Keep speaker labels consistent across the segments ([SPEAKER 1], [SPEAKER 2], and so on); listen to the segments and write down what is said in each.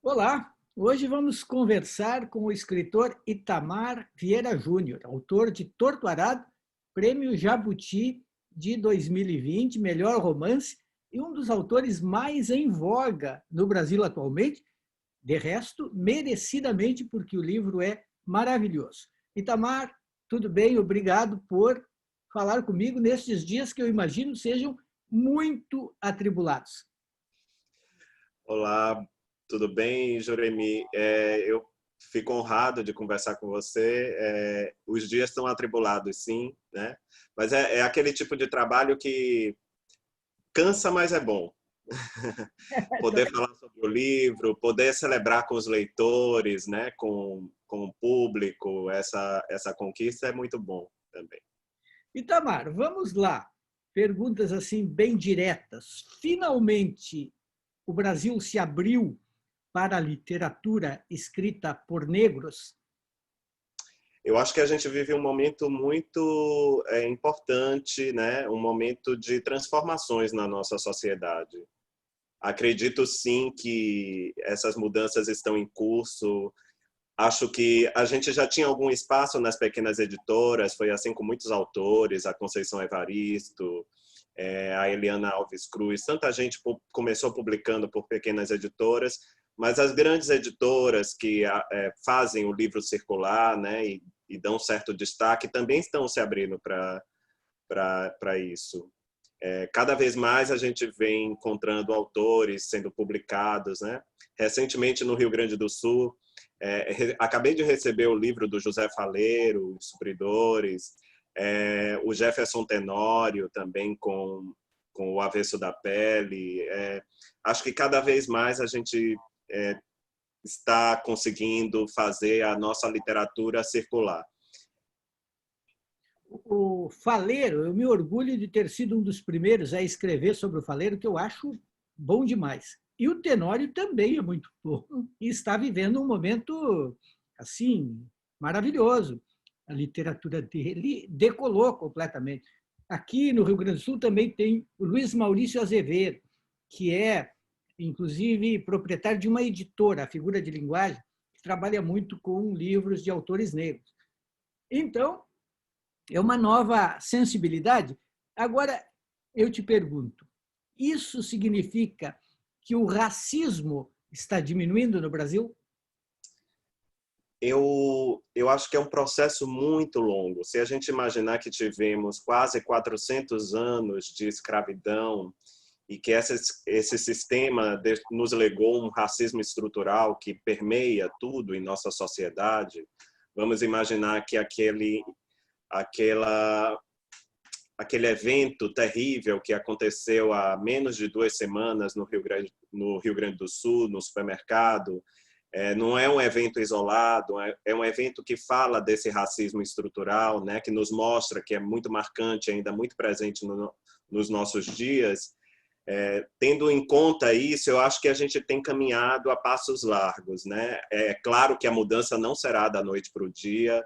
[SPEAKER 1] Olá, hoje vamos conversar com o escritor Itamar Vieira Júnior, autor de Torto Arado, Prêmio Jabuti de 2020, melhor romance, e um dos autores mais em voga no Brasil atualmente, de resto, merecidamente, porque o livro é maravilhoso. Itamar, tudo bem? Obrigado por falar comigo nestes dias que eu imagino sejam muito atribulados.
[SPEAKER 2] Olá, tudo bem, Juremi? Eu fico honrado de conversar com você. Os dias estão atribulados, sim, né? Mas é aquele tipo de trabalho que cansa, mas é bom. Poder falar sobre o livro, poder celebrar com os leitores, né? Com o público, essa conquista é muito bom também.
[SPEAKER 1] Itamar, vamos lá. Perguntas assim bem diretas. Finalmente, o Brasil se abriu para a literatura escrita por negros?
[SPEAKER 2] Eu acho que a gente vive um momento muito importante, né? Um momento de transformações na nossa sociedade. Acredito sim que essas mudanças estão em curso. Acho que a gente já tinha algum espaço nas pequenas editoras, foi assim com muitos autores, a Conceição Evaristo, a Eliana Alves Cruz, tanta gente começou publicando por pequenas editoras, mas as grandes editoras que fazem o livro circular, né, e dão certo destaque, também estão se abrindo para isso. Cada vez mais a gente vem encontrando autores sendo publicados, né? Recentemente no Rio Grande do Sul, acabei de receber o livro do José Faleiro, Os Supridores, o Jefferson Tenório também com O Avesso da Pele. Acho que cada vez mais a gente está conseguindo fazer a nossa literatura circular.
[SPEAKER 1] O Faleiro, eu me orgulho de ter sido um dos primeiros a escrever sobre o Faleiro, que eu acho bom demais. E o Tenório também é muito bom e está vivendo um momento assim maravilhoso. A literatura dele decolou completamente. Aqui no Rio Grande do Sul também tem o Luiz Maurício Azevedo, que é, inclusive, proprietário de uma editora, a Figura de Linguagem, que trabalha muito com livros de autores negros. Então, é uma nova sensibilidade. Agora, eu te pergunto, isso significa que o racismo está diminuindo no Brasil?
[SPEAKER 2] Eu acho que é um processo muito longo. Se a gente imaginar que tivemos quase 400 anos de escravidão e que esse sistema nos legou um racismo estrutural que permeia tudo em nossa sociedade, vamos imaginar que aquela, aquele evento terrível que aconteceu há menos de 2 semanas no Rio Grande do Sul, no supermercado, não é um evento isolado, é um evento que fala desse racismo estrutural, né, que nos mostra que é muito marcante, ainda muito presente nos nossos dias. Tendo em conta isso, eu acho que a gente tem caminhado a passos largos, né? É claro que a mudança não será da noite para o dia,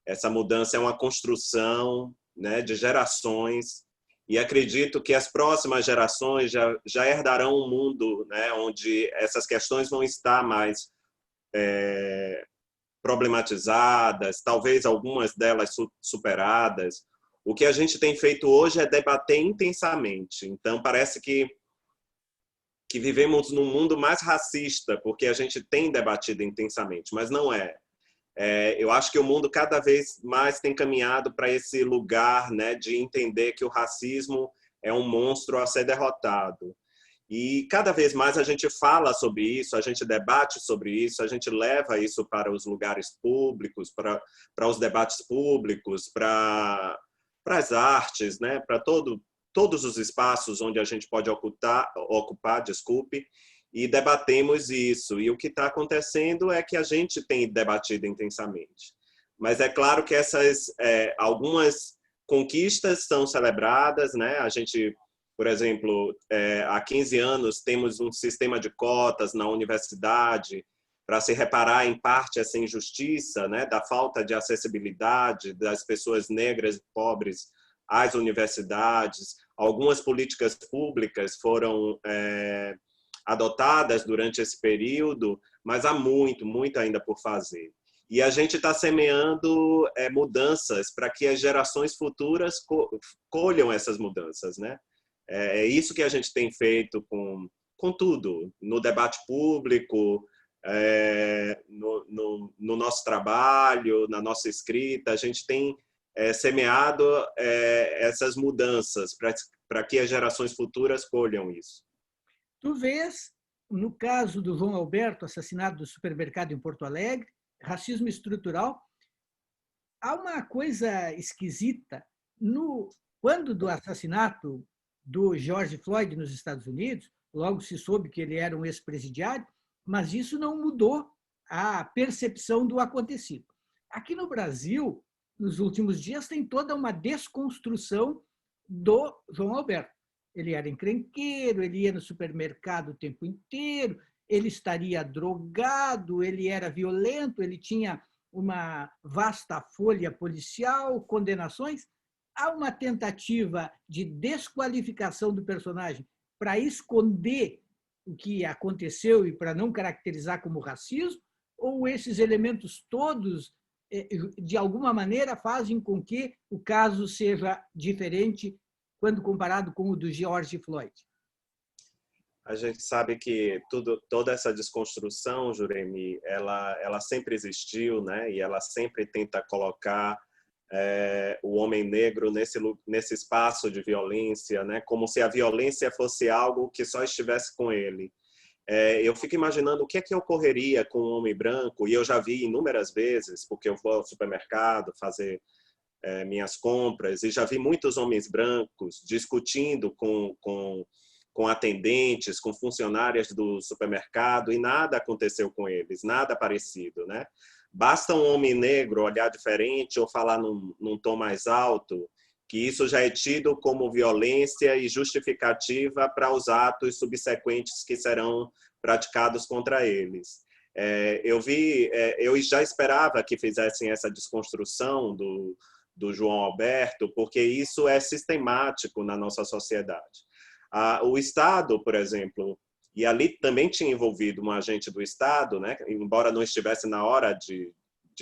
[SPEAKER 2] essa mudança é uma construção, né, de gerações, e acredito que as próximas gerações já herdarão um mundo, né, onde essas questões vão estar mais problematizadas, talvez algumas delas superadas. O que a gente tem feito hoje é debater intensamente. Então, parece que vivemos num mundo mais racista, porque a gente tem debatido intensamente, mas não é. Eu acho que o mundo cada vez mais tem caminhado para esse lugar, né, de entender que o racismo é um monstro a ser derrotado. E cada vez mais a gente fala sobre isso, a gente debate sobre isso, a gente leva isso para os lugares públicos, para os debates públicos, para as artes, né, para todos os espaços onde a gente pode ocupar, desculpe, e debatemos isso. E o que está acontecendo é que a gente tem debatido intensamente. Mas é claro que algumas conquistas são celebradas, né? A gente, por exemplo, há 15 anos temos um sistema de cotas na universidade para se reparar em parte essa injustiça, né, da falta de acessibilidade das pessoas negras e pobres às universidades. Algumas políticas públicas foram adotadas durante esse período, mas há muito, muito ainda por fazer. E a gente está semeando mudanças para que as gerações futuras colham essas mudanças, né? É isso que a gente tem feito com tudo, no debate público, no nosso trabalho, na nossa escrita. A gente tem semeado essas mudanças para que as gerações futuras colham isso.
[SPEAKER 1] Tu vês, no caso do João Alberto, assassinado do supermercado em Porto Alegre, racismo estrutural, há uma coisa esquisita. Quando do assassinato do George Floyd nos Estados Unidos, logo se soube que ele era um ex-presidiário, mas isso não mudou a percepção do acontecido. Aqui no Brasil, nos últimos dias, tem toda uma desconstrução do João Alberto. Ele era encrenqueiro, ele ia no supermercado o tempo inteiro, ele estaria drogado, ele era violento, ele tinha uma vasta folha policial, condenações. Há uma tentativa de desqualificação do personagem para esconder o que aconteceu e para não caracterizar como racismo, ou esses elementos todos, de alguma maneira, fazem com que o caso seja diferente quando comparado com o do George Floyd?
[SPEAKER 2] A gente sabe que toda essa desconstrução, Juremi, ela sempre existiu, né? E ela sempre tenta colocar o homem negro nesse espaço de violência, né? Como se a violência fosse algo que só estivesse com ele. Eu fico imaginando o que é que ocorreria com um homem branco, e eu já vi inúmeras vezes, porque eu vou ao supermercado fazer minhas compras, e já vi muitos homens brancos discutindo com atendentes, com funcionárias do supermercado, e nada aconteceu com eles, nada parecido, né? Basta um homem negro olhar diferente ou falar num tom mais alto, que isso já é tido como violência e justificativa para os atos subsequentes que serão praticados contra eles. Eu já esperava que fizessem essa desconstrução do João Alberto, porque isso é sistemático na nossa sociedade. O Estado, por exemplo, e ali também tinha envolvido um agente do Estado, né? Embora não estivesse na hora de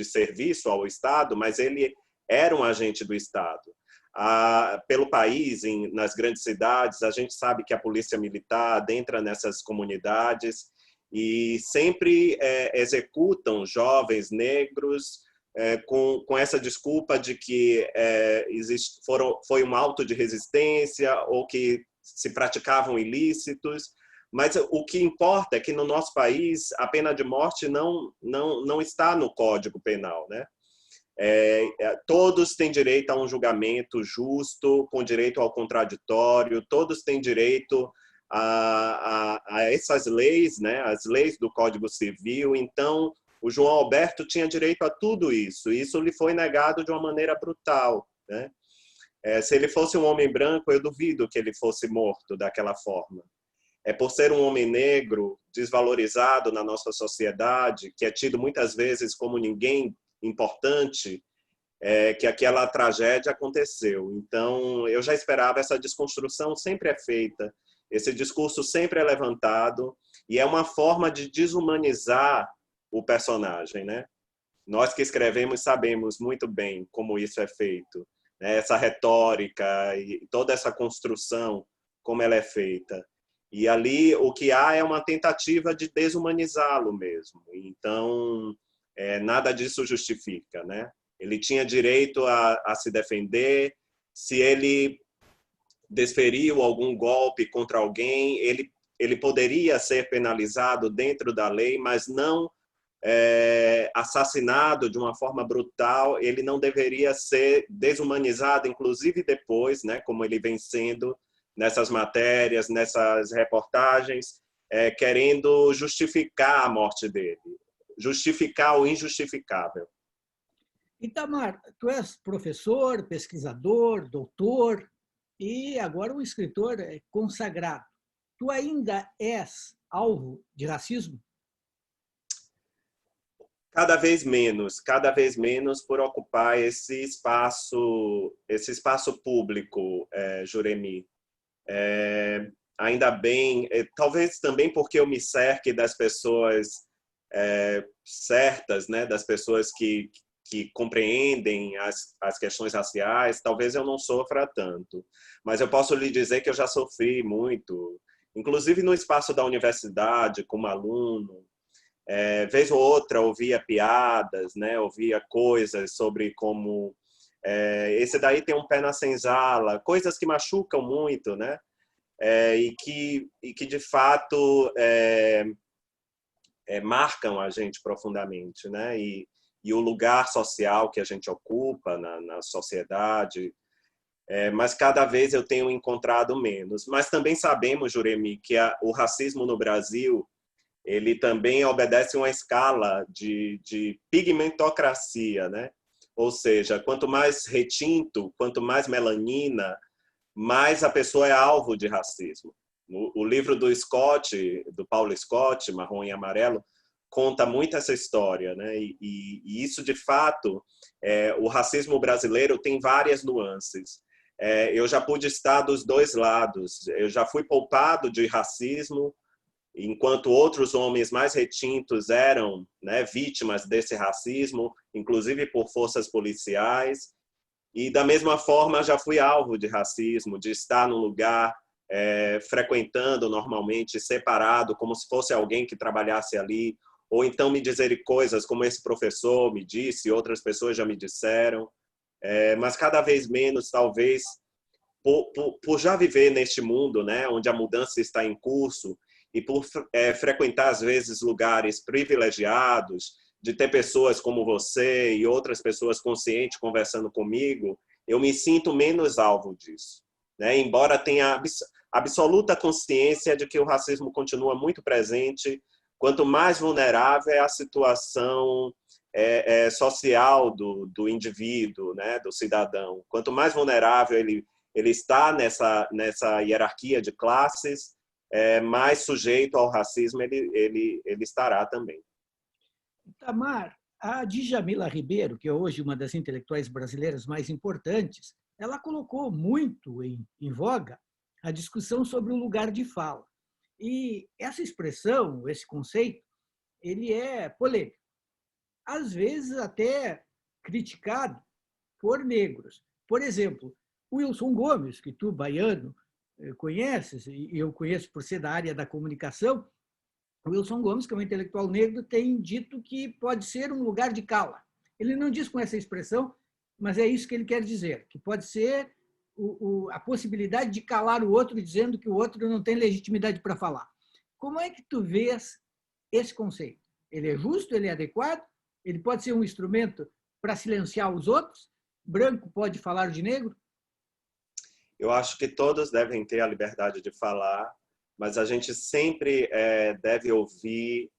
[SPEAKER 2] serviço ao Estado, mas ele era um agente do Estado. Pelo país, nas grandes cidades, a gente sabe que a polícia militar adentra nessas comunidades e sempre executam jovens negros com essa desculpa de que foi um auto de resistência ou que se praticavam ilícitos. Mas o que importa é que no nosso país a pena de morte não está no Código Penal, né? Todos têm direito a um julgamento justo, com direito ao contraditório, todos têm direito a essas leis, né? As leis do Código Civil. Então, o João Alberto tinha direito a tudo isso, e isso lhe foi negado de uma maneira brutal, né? Se ele fosse um homem branco, eu duvido que ele fosse morto daquela forma. Por ser um homem negro, desvalorizado na nossa sociedade, que é tido muitas vezes como ninguém importante, que aquela tragédia aconteceu. Então, eu já esperava, essa desconstrução sempre é feita, esse discurso sempre é levantado, e é uma forma de desumanizar o personagem, né? Nós que escrevemos sabemos muito bem como isso é feito, né? Essa retórica e toda essa construção, como ela é feita. E ali o que há é uma tentativa de desumanizá-lo mesmo. Então, nada disso justifica, né? Ele tinha direito a se defender. Se ele desferiu algum golpe contra alguém, ele poderia ser penalizado dentro da lei, mas não assassinado de uma forma brutal. Ele não deveria ser desumanizado, inclusive depois, né, como ele vem sendo nessas matérias, nessas reportagens, querendo justificar a morte dele, justificar o injustificável.
[SPEAKER 1] Itamar, tu és professor, pesquisador, doutor e agora um escritor consagrado. Tu ainda és alvo de racismo?
[SPEAKER 2] Cada vez menos por ocupar esse espaço público, Juremi. ainda bem, talvez também porque eu me cerque das pessoas certas, né, das pessoas que compreendem as questões raciais, talvez eu não sofra tanto. Mas eu posso lhe dizer que eu já sofri muito, inclusive no espaço da universidade, como aluno. Vez ou outra ouvia piadas, né, ouvia coisas sobre como esse daí tem um pé na senzala, coisas que machucam muito, né? E que de fato marcam a gente profundamente, né? E o lugar social que a gente ocupa na sociedade, mas cada vez eu tenho encontrado menos. Mas também sabemos, Juremi, que o racismo no Brasil ele também obedece uma escala de pigmentocracia, né? Ou seja, quanto mais retinto, quanto mais melanina, mais a pessoa é alvo de racismo. O livro do Scott, do Paulo Scott, Marrom e Amarelo, conta muito essa história, né? E isso, de fato, o racismo brasileiro tem várias nuances. Eu já pude estar dos dois lados. Eu já fui poupado de racismo, enquanto outros homens mais retintos eram, né, vítimas desse racismo, inclusive por forças policiais. E, da mesma forma, já fui alvo de racismo, de estar num lugar frequentando normalmente, separado, como se fosse alguém que trabalhasse ali, ou então me dizerem coisas como esse professor me disse, outras pessoas já me disseram, mas cada vez menos, talvez, por já viver neste mundo, né, onde a mudança está em curso, e por frequentar, às vezes, lugares privilegiados, de ter pessoas como você e outras pessoas conscientes conversando comigo, eu me sinto menos alvo disso, né? Embora tenha absoluta consciência de que o racismo continua muito presente, quanto mais vulnerável é a situação social do indivíduo, né, do cidadão. Quanto mais vulnerável ele está nessa hierarquia de classes, mais sujeito ao racismo ele estará também.
[SPEAKER 1] Itamar, a Djamila Ribeiro, que é hoje uma das intelectuais brasileiras mais importantes, ela colocou muito em voga a discussão sobre o lugar de fala. E essa expressão, esse conceito, ele é polêmico. Às vezes até criticado por negros. Por exemplo, Wilson Gomes, que tu, baiano, conheces, e eu conheço por ser da área da comunicação, Wilson Gomes, que é um intelectual negro, tem dito que pode ser um lugar de cala. Ele não diz com essa expressão, mas é isso que ele quer dizer, que pode ser a possibilidade de calar o outro, dizendo que o outro não tem legitimidade para falar. Como é que tu vês esse conceito? Ele é justo? Ele é adequado? Ele pode ser um instrumento para silenciar os outros? Branco pode falar de negro?
[SPEAKER 2] Eu acho que todos devem ter a liberdade de falar, mas a gente sempre deve ouvir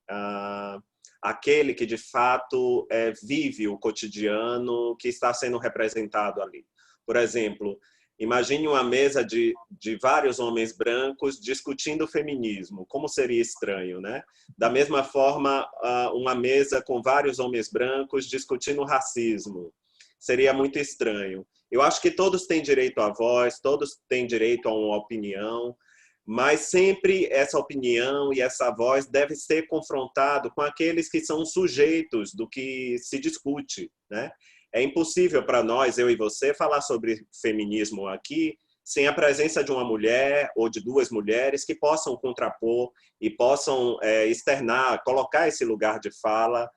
[SPEAKER 2] aquele que, de fato, vive o cotidiano que está sendo representado ali. Por exemplo, imagine uma mesa de vários homens brancos discutindo o feminismo. Como seria estranho, né? Da mesma forma, uma mesa com vários homens brancos discutindo o racismo. Seria muito estranho. Eu acho que todos têm direito à voz, todos têm direito a uma opinião, mas sempre essa opinião e essa voz deve ser confrontado com aqueles que são sujeitos do que se discute, né? É impossível para nós, eu e você, falar sobre feminismo aqui sem a presença de uma mulher ou de duas mulheres que possam contrapor e possam externar, colocar esse lugar de fala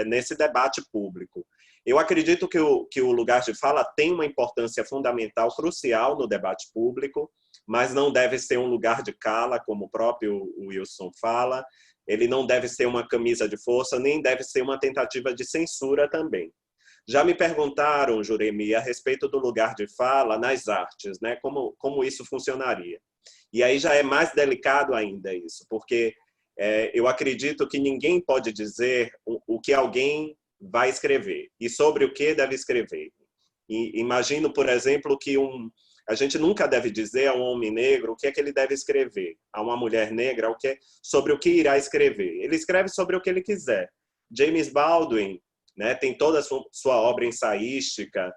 [SPEAKER 2] nesse debate público. Eu acredito que o lugar de fala tem uma importância fundamental, crucial no debate público, mas não deve ser um lugar de cala, como o próprio Wilson fala. Ele não deve ser uma camisa de força, nem deve ser uma tentativa de censura também. Já me perguntaram, Juremi, a respeito do lugar de fala nas artes, né? Como isso funcionaria. E aí já é mais delicado ainda isso, porque eu acredito que ninguém pode dizer o que alguém vai escrever e sobre o que deve escrever. E imagino, por exemplo, que a gente nunca deve dizer a um homem negro o que é que ele deve escrever, a uma mulher negra sobre o que irá escrever. Ele escreve sobre o que ele quiser. James Baldwin, né, tem toda a sua obra ensaística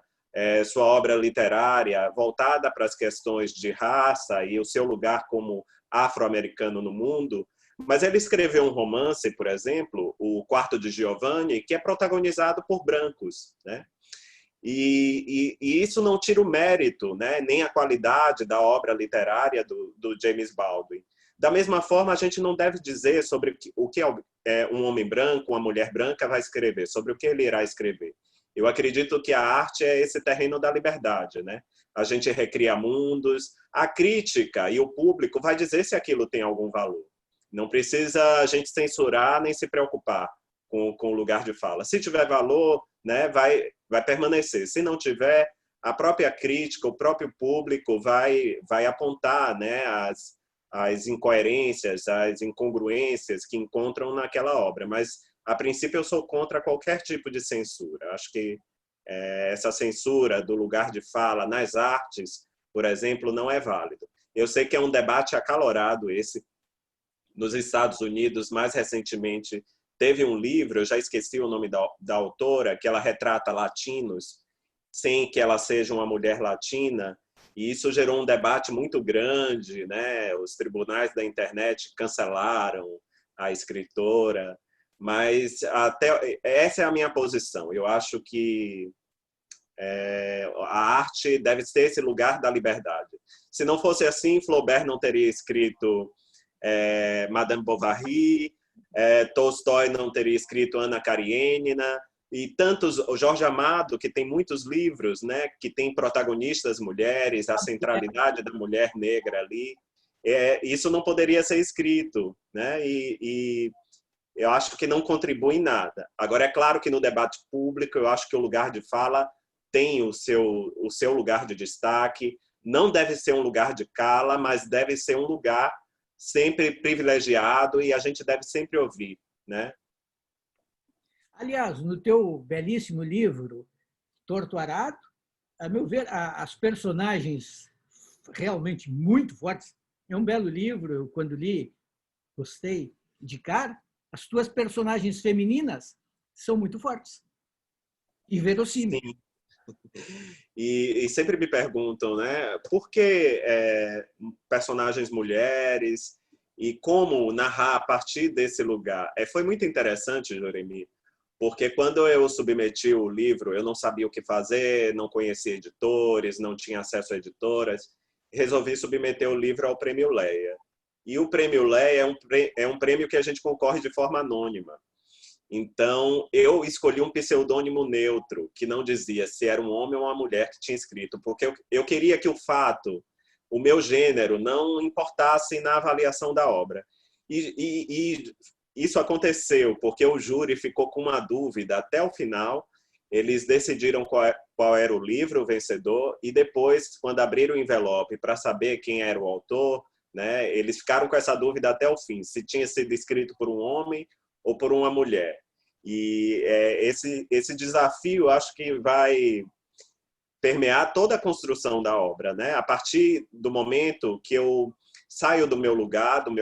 [SPEAKER 2] sua obra literária voltada para as questões de raça e o seu lugar como afro-americano no mundo, mas ele escreveu um romance, por exemplo, O Quarto de Giovanni, que é protagonizado por brancos, né? E isso não tira o mérito, né, nem a qualidade da obra literária do James Baldwin. Da mesma forma, a gente não deve dizer sobre o que um homem branco, uma mulher branca vai escrever, sobre o que ele irá escrever. Eu acredito que a arte é esse terreno da liberdade, né? A gente recria mundos, a crítica e o público vai dizer se aquilo tem algum valor. Não precisa a gente censurar nem se preocupar com o lugar de fala. Se tiver valor, né, vai permanecer. Se não tiver, a própria crítica, o próprio público vai apontar, né, as incoerências, as incongruências que encontram naquela obra. Mas, a princípio, eu sou contra qualquer tipo de censura. Acho que essa censura do lugar de fala nas artes, por exemplo, não é válido. Eu sei que é um debate acalorado esse. Nos Estados Unidos, mais recentemente, teve um livro, eu já esqueci o nome da autora, que ela retrata latinos sem que ela seja uma mulher latina, e isso gerou um debate muito grande, né? Os tribunais da internet cancelaram a escritora, mas até essa é a minha posição. Eu acho que a arte deve ser esse lugar da liberdade. Se não fosse assim, Flaubert não teria escrito Madame Bovary, Tolstói não teria escrito Ana Karenina, e tantos, o Jorge Amado, que tem muitos livros, né, que tem protagonistas mulheres, a centralidade da mulher negra ali, isso não poderia ser escrito, né, e eu acho que não contribui em nada. Agora, é claro que no debate público, eu acho que o lugar de fala tem o seu lugar de destaque, não deve ser um lugar de cala, mas deve ser um lugar sempre privilegiado e a gente deve sempre ouvir, né?
[SPEAKER 1] Aliás, no teu belíssimo livro, Torto Arado, a meu ver, as personagens realmente muito fortes. É um belo livro, eu quando li, gostei de cara. As tuas personagens femininas são muito fortes e verossímeis.
[SPEAKER 2] Sim. E sempre me perguntam, né, por que personagens mulheres e como narrar a partir desse lugar. Foi muito interessante, Joremi, porque quando eu submeti o livro, eu não sabia o que fazer, não conhecia editores, não tinha acesso a editoras, resolvi submeter o livro ao Prêmio Leia. E o Prêmio Leia é um prêmio que a gente concorre de forma anônima. Então, eu escolhi um pseudônimo neutro, que não dizia se era um homem ou uma mulher que tinha escrito, porque eu queria que o fato, o meu gênero, não importasse na avaliação da obra. E isso aconteceu, porque o júri ficou com uma dúvida até o final. Eles decidiram qual era o livro, o vencedor, e depois, quando abriram o envelope para saber quem era o autor, né, eles ficaram com essa dúvida até o fim, se tinha sido escrito por um homem ou por uma mulher. E esse desafio, acho que vai permear toda a construção da obra, né? A partir do momento que eu saio do meu lugar, do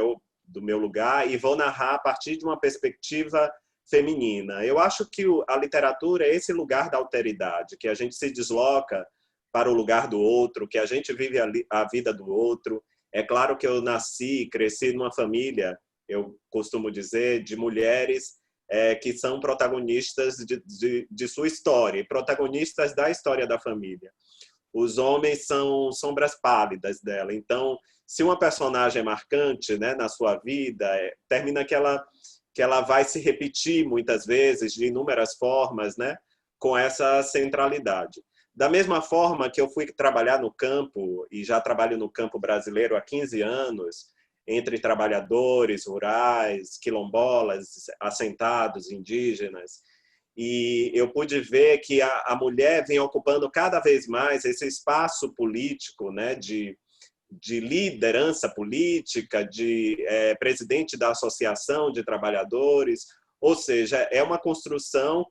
[SPEAKER 2] meu lugar, e vou narrar a partir de uma perspectiva feminina. Eu acho que a literatura é esse lugar da alteridade, que a gente se desloca para o lugar do outro, que a gente vive a vida do outro. É claro que eu nasci e cresci numa família, eu costumo dizer, de mulheres que são protagonistas de sua história, protagonistas da história da família. Os homens são sombras pálidas dela. Então, se uma personagem é marcante, né, na sua vida, termina que ela vai se repetir muitas vezes, de inúmeras formas, né, com essa centralidade. Da mesma forma que eu fui trabalhar no campo, e já trabalho no campo brasileiro há 15 anos, entre trabalhadores rurais, quilombolas, assentados, indígenas, e eu pude ver que a mulher vem ocupando cada vez mais esse espaço político, né, de liderança política, de presidente da associação de trabalhadores, ou seja, é uma construção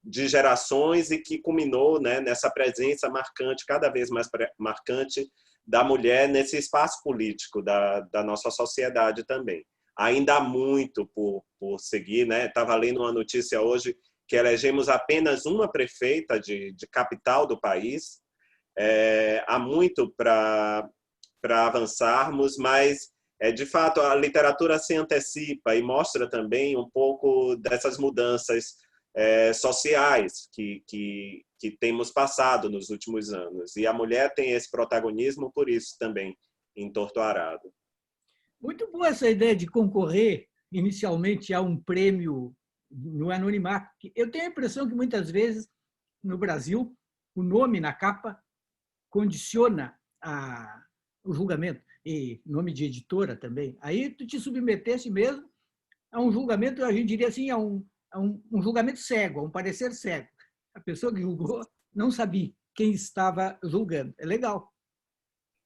[SPEAKER 2] de gerações e que culminou, né, nessa presença marcante, cada vez mais marcante, da mulher nesse espaço político da nossa sociedade também. Ainda há muito por seguir, né? Estava lendo uma notícia hoje que elegemos apenas uma prefeita de capital do país. Há muito para avançarmos, mas de fato a literatura se antecipa e mostra também um pouco dessas mudanças sociais que temos passado nos últimos anos. E a mulher tem esse protagonismo por isso também em Torto Arado.
[SPEAKER 1] Muito boa essa ideia de concorrer inicialmente a um prêmio no anonimato. Eu tenho a impressão que muitas vezes no Brasil o nome na capa condiciona o julgamento, e nome de editora também. Aí tu te submetesse mesmo a um julgamento, a gente diria assim, a um julgamento cego, a um parecer cego. A pessoa que julgou não sabia quem estava julgando. É legal.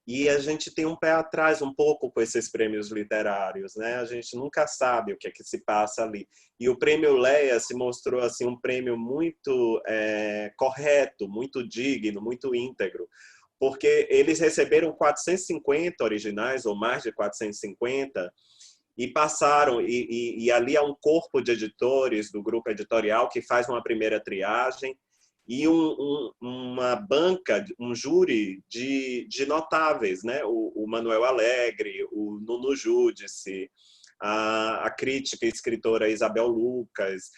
[SPEAKER 2] E a gente tem um pé atrás um pouco com esses prêmios literários, né? A gente nunca sabe o que é que se passa ali. E o prêmio Leia se mostrou assim um prêmio muito correto, muito digno, muito íntegro, porque eles receberam 450 originais, ou mais de 450, e passaram, e ali há um corpo de editores do grupo editorial que faz uma primeira triagem, e uma banca, um júri de notáveis, né? O Manuel Alegre, o Nuno Giudice, a crítica e escritora Isabel Lucas,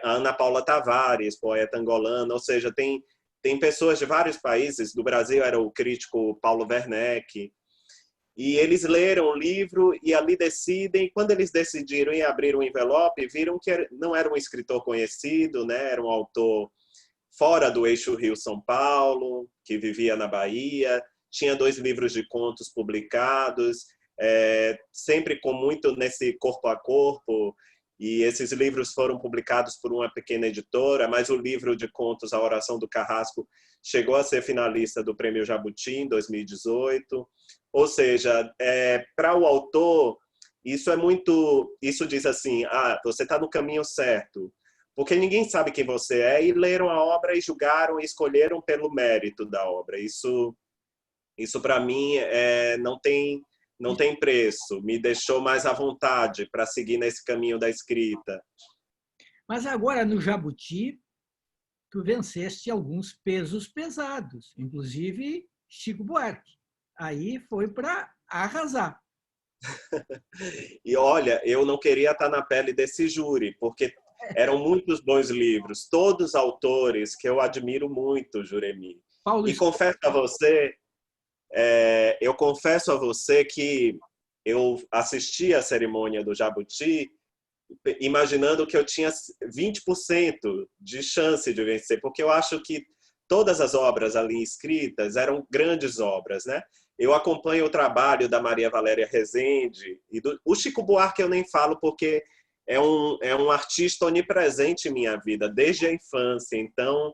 [SPEAKER 2] a Ana Paula Tavares, poeta angolana, ou seja, tem pessoas de vários países. Do Brasil era o crítico Paulo Werneck, e eles leram o livro e ali decidem. E quando eles decidiram em abrir um envelope, viram que não era um escritor conhecido, né? Era um autor fora do eixo Rio-São Paulo, que vivia na Bahia, tinha 2 livros de contos publicados, sempre com muito nesse corpo a corpo, e esses livros foram publicados por uma pequena editora, mas o livro de contos A Oração do Carrasco chegou a ser finalista do Prêmio Jabuti em 2018. Ou seja, para o autor, isso diz assim, você está no caminho certo, porque ninguém sabe quem você é, e leram a obra e julgaram e escolheram pelo mérito da obra. Isso para mim não tem preço, me deixou mais à vontade para seguir nesse caminho da escrita.
[SPEAKER 1] Mas agora no Jabuti, tu venceste alguns pesos pesados, inclusive Chico Buarque. Aí foi para arrasar.
[SPEAKER 2] E olha, eu não queria estar na pele desse júri, porque eram muitos bons livros, todos autores que eu admiro muito, Juremi. E confesso a você, eu confesso a você que eu assisti à cerimônia do Jabuti imaginando que eu tinha 20% de chance de vencer, porque eu acho que todas as obras ali escritas eram grandes obras, né? Eu acompanho o trabalho da Maria Valéria Rezende e o Chico Buarque eu nem falo porque é um artista onipresente em minha vida desde a infância. Então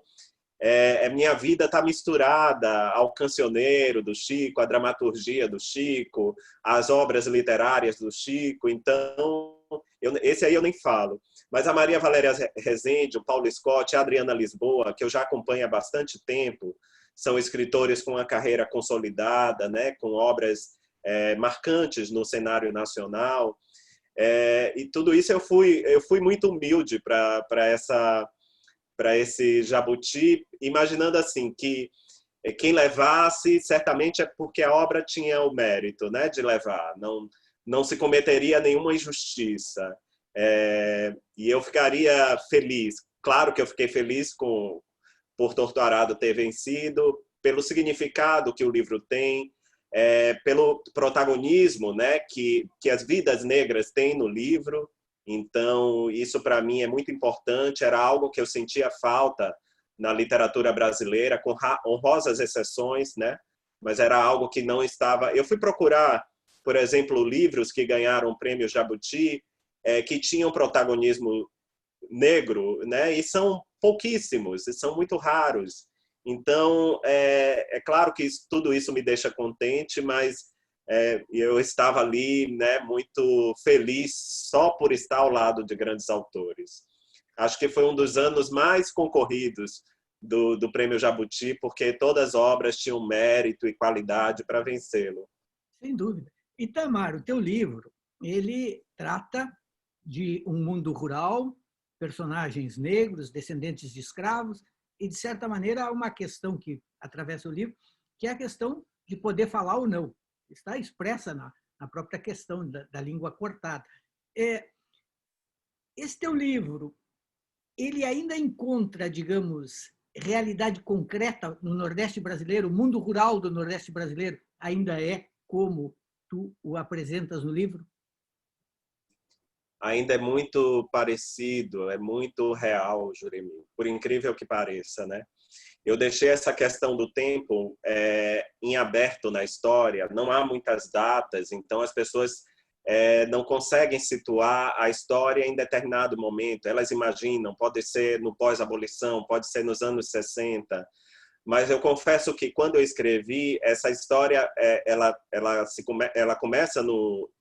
[SPEAKER 2] minha vida está misturada ao cancioneiro do Chico, à dramaturgia do Chico, às obras literárias do Chico. Então esse aí eu nem falo. Mas a Maria Valéria Rezende, o Paulo Scott, a Adriana Lisboa, que eu já acompanho há bastante tempo, são escritores com uma carreira consolidada, né, com obras marcantes no cenário nacional. E tudo isso eu fui muito humilde para esse Jabuti, imaginando assim que quem levasse certamente é porque a obra tinha o mérito, né, de levar. Não se cometeria nenhuma injustiça. E eu ficaria feliz. Claro que eu fiquei feliz por Torto Arado ter vencido, pelo significado que o livro tem, pelo protagonismo, né, que as vidas negras têm no livro. Então, isso para mim é muito importante. Era algo que eu sentia falta na literatura brasileira, com honrosas exceções, né? Mas era algo que não estava. Eu fui procurar, por exemplo, livros que ganharam o prêmio Jabuti, que tinham protagonismo negro, né? E são pouquíssimos, e são muito raros. Então, claro que tudo isso me deixa contente, mas eu estava ali, né, muito feliz só por estar ao lado de grandes autores. Acho que foi um dos anos mais concorridos do Prêmio Jabuti, porque todas as obras tinham mérito e qualidade para vencê-lo.
[SPEAKER 1] Sem dúvida. Itamar, o teu livro, ele trata de um mundo rural personagens negros, descendentes de escravos, e, de certa maneira, há uma questão que atravessa o livro, que é a questão de poder falar ou não. Está expressa na própria questão da língua cortada. Esse teu livro, ele ainda encontra, digamos, realidade concreta no Nordeste brasileiro, o mundo rural do Nordeste brasileiro ainda é como tu o apresentas no livro?
[SPEAKER 2] Ainda é muito parecido, é muito real, Juremi, por incrível que pareça, né? Eu deixei essa questão do tempo em aberto na história, não há muitas datas, então as pessoas não conseguem situar a história em determinado momento. Elas imaginam, pode ser no pós-abolição, pode ser nos anos 60, mas eu confesso que quando eu escrevi essa história, ela começa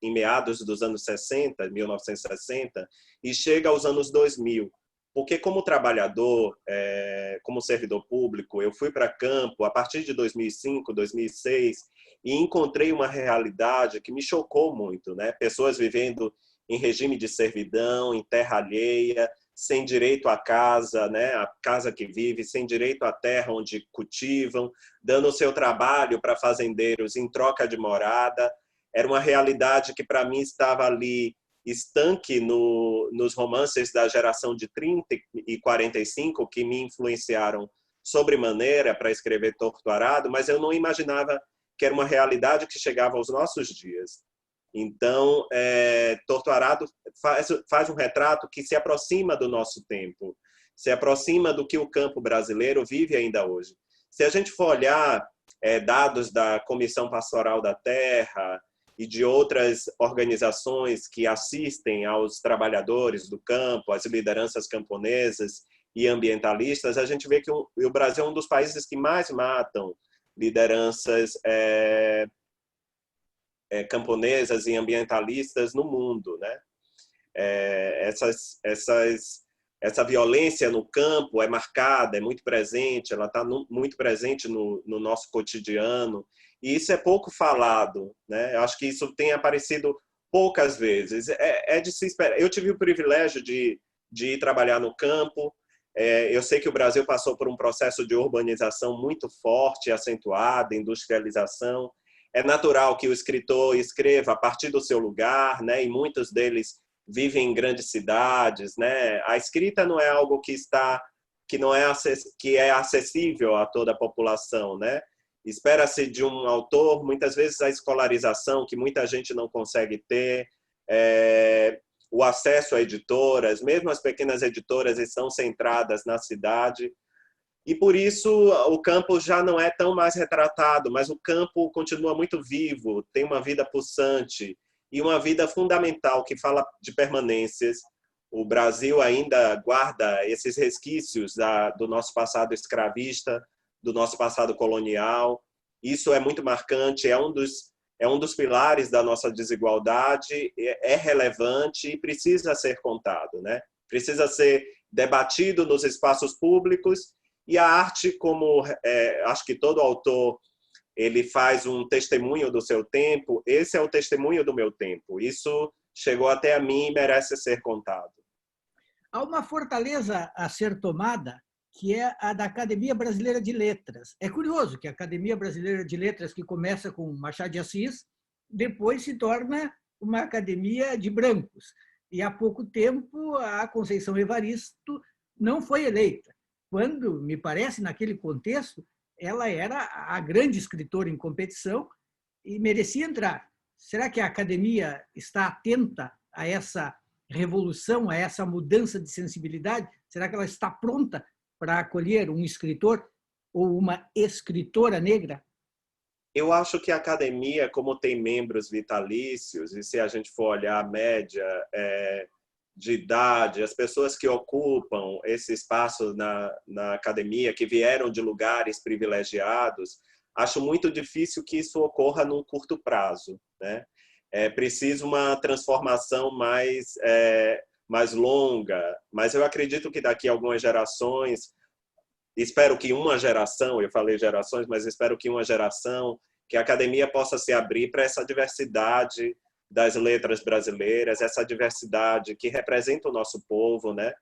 [SPEAKER 2] em meados dos anos 60, 1960, e chega aos anos 2000. Porque como trabalhador, como servidor público, eu fui para campo a partir de 2005, 2006 e encontrei uma realidade que me chocou muito, né? Pessoas vivendo em regime de servidão, em terra alheia, sem direito à casa, né? A casa que vive, sem direito à terra onde cultivam, dando o seu trabalho para fazendeiros em troca de morada. Era uma realidade que para mim estava ali estanque nos romances da geração de 30 e 45 que me influenciaram sobremaneira para escrever Torto Arado, mas eu não imaginava que era uma realidade que chegava aos nossos dias. Então, Torto Arado faz um retrato que se aproxima do nosso tempo, se aproxima do que o campo brasileiro vive ainda hoje. Se a gente for olhar dados da Comissão Pastoral da Terra e de outras organizações que assistem aos trabalhadores do campo, às lideranças camponesas e ambientalistas, a gente vê que o Brasil é um dos países que mais matam lideranças camponesas e ambientalistas no mundo, né? Essa violência no campo é marcada, é muito presente, ela está muito presente no nosso cotidiano, e isso é pouco falado, né? Eu acho que isso tem aparecido poucas vezes. É de se esperar. Eu tive o privilégio de ir trabalhar no campo. Eu sei que o Brasil passou por um processo de urbanização muito forte, acentuada, industrialização. É natural que o escritor escreva a partir do seu lugar, né? E muitos deles vivem em grandes cidades, né? A escrita não é algo que é acessível a toda a população, né? Espera-se de um autor, muitas vezes, a escolarização que muita gente não consegue ter, o acesso a editoras, mesmo as pequenas editoras estão centradas na cidade, e por isso o campo já não é tão mais retratado, mas o campo continua muito vivo, tem uma vida pulsante e uma vida fundamental que fala de permanências. O Brasil ainda guarda esses resquícios do nosso passado escravista, do nosso passado colonial. Isso é muito marcante, é um dos pilares da nossa desigualdade, é relevante e precisa ser contado, né? Precisa ser debatido nos espaços públicos, e a arte, como acho que todo autor ele faz um testemunho do seu tempo, esse é o testemunho do meu tempo. Isso chegou até a mim e merece ser contado.
[SPEAKER 1] Há uma fortaleza a ser tomada, que é a da Academia Brasileira de Letras. É curioso que a Academia Brasileira de Letras, que começa com Machado de Assis, depois se torna uma academia de brancos. E há pouco tempo a Conceição Evaristo não foi eleita, quando, me parece, naquele contexto, ela era a grande escritora em competição e merecia entrar. Será que a academia está atenta a essa revolução, a essa mudança de sensibilidade? Será que ela está pronta para acolher um escritor ou uma escritora negra?
[SPEAKER 2] Eu acho que a academia, como tem membros vitalícios, e se a gente for olhar a média de idade, as pessoas que ocupam esse espaço na academia, que vieram de lugares privilegiados, acho muito difícil que isso ocorra num curto prazo, né? É preciso uma transformação mais longa, mas eu acredito que daqui a algumas gerações, espero que uma geração, eu falei gerações, mas espero que uma geração, que a academia possa se abrir para essa diversidade das letras brasileiras, essa diversidade que representa o nosso povo, né?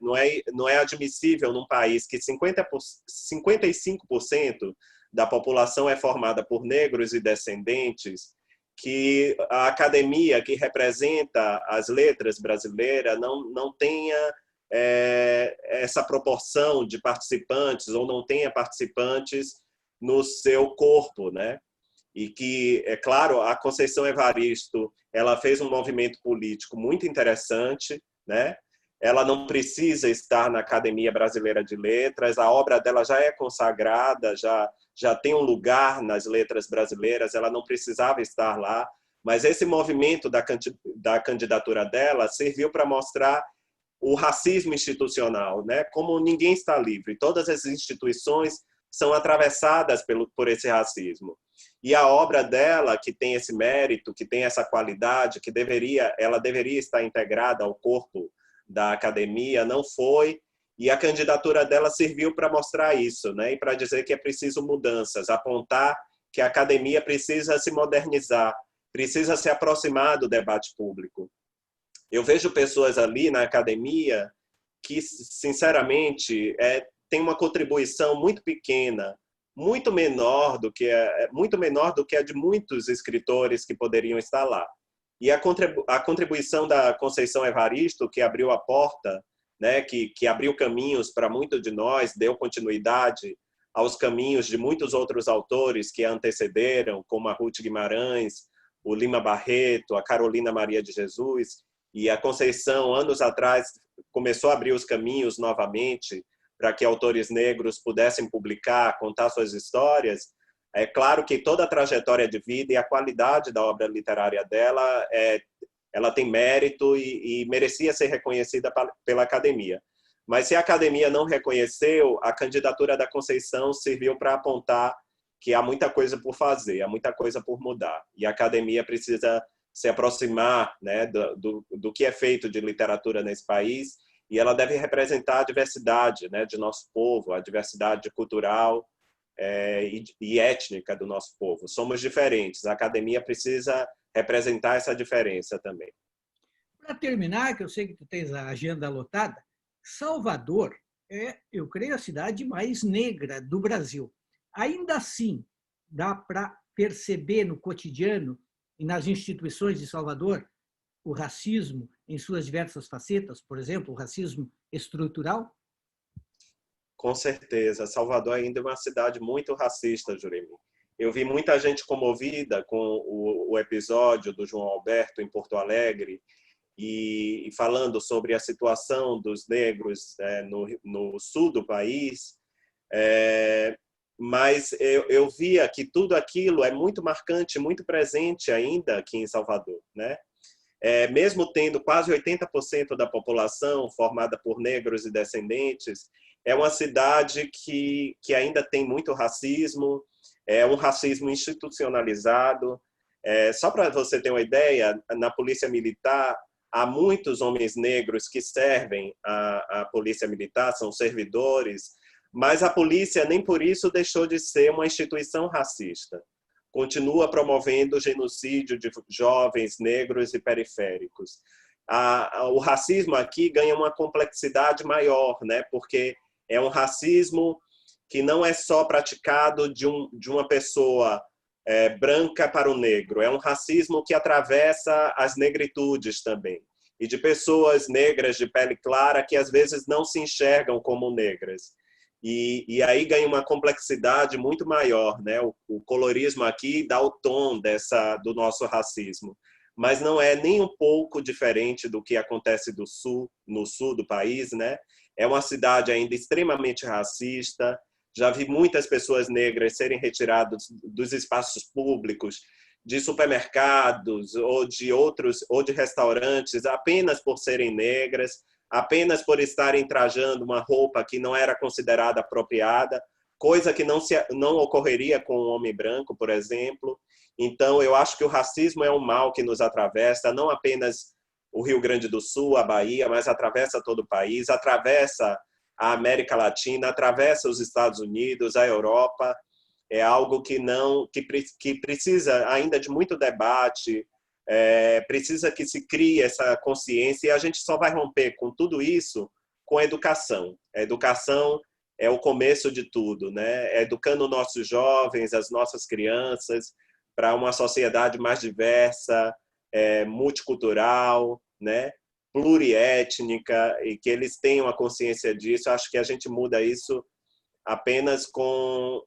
[SPEAKER 2] Não é admissível num país que 55% da população é formada por negros e descendentes, que a academia que representa as letras brasileiras não tenha essa proporção de participantes ou não tenha participantes no seu corpo, né? E que, é claro, a Conceição Evaristo, ela fez um movimento político muito interessante, né? Ela não precisa estar na Academia Brasileira de Letras, a obra dela já é consagrada, já tem um lugar nas letras brasileiras, ela não precisava estar lá, mas esse movimento da candidatura dela serviu para mostrar o racismo institucional, né? Como ninguém está livre, todas as instituições são atravessadas por esse racismo. E a obra dela, que tem esse mérito, que tem essa qualidade, que ela deveria estar integrada ao corpo da academia, não foi, e a candidatura dela serviu para mostrar isso, né? E para dizer que é preciso mudanças, apontar que a academia precisa se modernizar, precisa se aproximar do debate público. Eu vejo pessoas ali na academia que, sinceramente, tem uma contribuição muito pequena, muito menor do que a de muitos escritores que poderiam estar lá. E a contribuição da Conceição Evaristo, que abriu a porta, né, que abriu caminhos para muitos de nós, deu continuidade aos caminhos de muitos outros autores que a antecederam, como a Ruth Guimarães, o Lima Barreto, a Carolina Maria de Jesus. E a Conceição, anos atrás, começou a abrir os caminhos novamente para que autores negros pudessem publicar, contar suas histórias. É claro que toda a trajetória de vida e a qualidade da obra literária dela, ela tem mérito e merecia ser reconhecida pela academia. Mas se a academia não reconheceu, a candidatura da Conceição serviu para apontar que há muita coisa por fazer, há muita coisa por mudar. E a academia precisa se aproximar, né, do que é feito de literatura nesse país, e ela deve representar a diversidade, né, de nosso povo, a diversidade cultural e étnica do nosso povo. Somos diferentes, a academia precisa representar essa diferença também.
[SPEAKER 1] Para terminar, que eu sei que tu tens a agenda lotada, Salvador é, eu creio, a cidade mais negra do Brasil. Ainda assim, dá para perceber no cotidiano e nas instituições de Salvador o racismo em suas diversas facetas, por exemplo, o racismo estrutural?
[SPEAKER 2] Com certeza. Salvador ainda é uma cidade muito racista, Juremi. Eu vi muita gente comovida com o episódio do João Alberto em Porto Alegre e falando sobre a situação dos negros no sul do país. Mas eu via que tudo aquilo é muito marcante, muito presente ainda aqui em Salvador, né? Mesmo tendo quase 80% da população formada por negros e descendentes, é uma cidade que ainda tem muito racismo, é um racismo institucionalizado. Só para você ter uma ideia, na Polícia Militar, há muitos homens negros que servem à Polícia Militar, são servidores, mas a polícia nem por isso deixou de ser uma instituição racista. Continua promovendo o genocídio de jovens negros e periféricos. O racismo aqui ganha uma complexidade maior, né? Porque é um racismo que não é só praticado de uma pessoa branca para o negro, é um racismo que atravessa as negritudes também, e de pessoas negras de pele clara que às vezes não se enxergam como negras. E aí ganha uma complexidade muito maior, né? O colorismo aqui dá o tom do nosso racismo, mas não é nem um pouco diferente do que acontece no sul do país, né? É uma cidade ainda extremamente racista. Já vi muitas pessoas negras serem retiradas dos espaços públicos, de supermercados ou de restaurantes, apenas por serem negras, apenas por estarem trajando uma roupa que não era considerada apropriada, coisa que não ocorreria com um homem branco, por exemplo. Então, eu acho que o racismo é um mal que nos atravessa, não apenas o Rio Grande do Sul, a Bahia, mas atravessa todo o país, atravessa a América Latina, atravessa os Estados Unidos, a Europa. É algo que precisa ainda de muito debate, Precisa que se crie essa consciência, e a gente só vai romper com tudo isso com a educação. A educação é o começo de tudo, né? Educando nossos jovens, as nossas crianças, para uma sociedade mais diversa, multicultural, né? Pluriétnica, e que eles tenham a consciência disso. Acho que a gente muda isso apenas com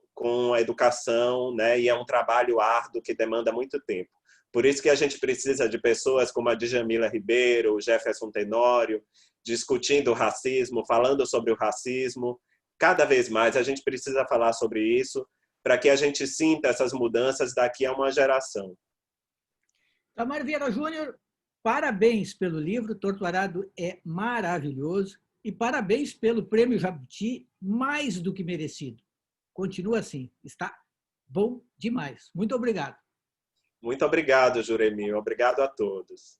[SPEAKER 2] a educação, né? E é um trabalho árduo que demanda muito tempo. Por isso que a gente precisa de pessoas como a Djamila Ribeiro, o Jefferson Tenório, discutindo o racismo, falando sobre o racismo. Cada vez mais a gente precisa falar sobre isso para que a gente sinta essas mudanças daqui a uma geração.
[SPEAKER 1] Tamar Vieira Júnior, parabéns pelo livro, Torto Arado é maravilhoso, e parabéns pelo Prêmio Jabuti, mais do que merecido. Continua assim, está bom demais. Muito obrigado.
[SPEAKER 2] Muito obrigado, Juremi. Obrigado a todos.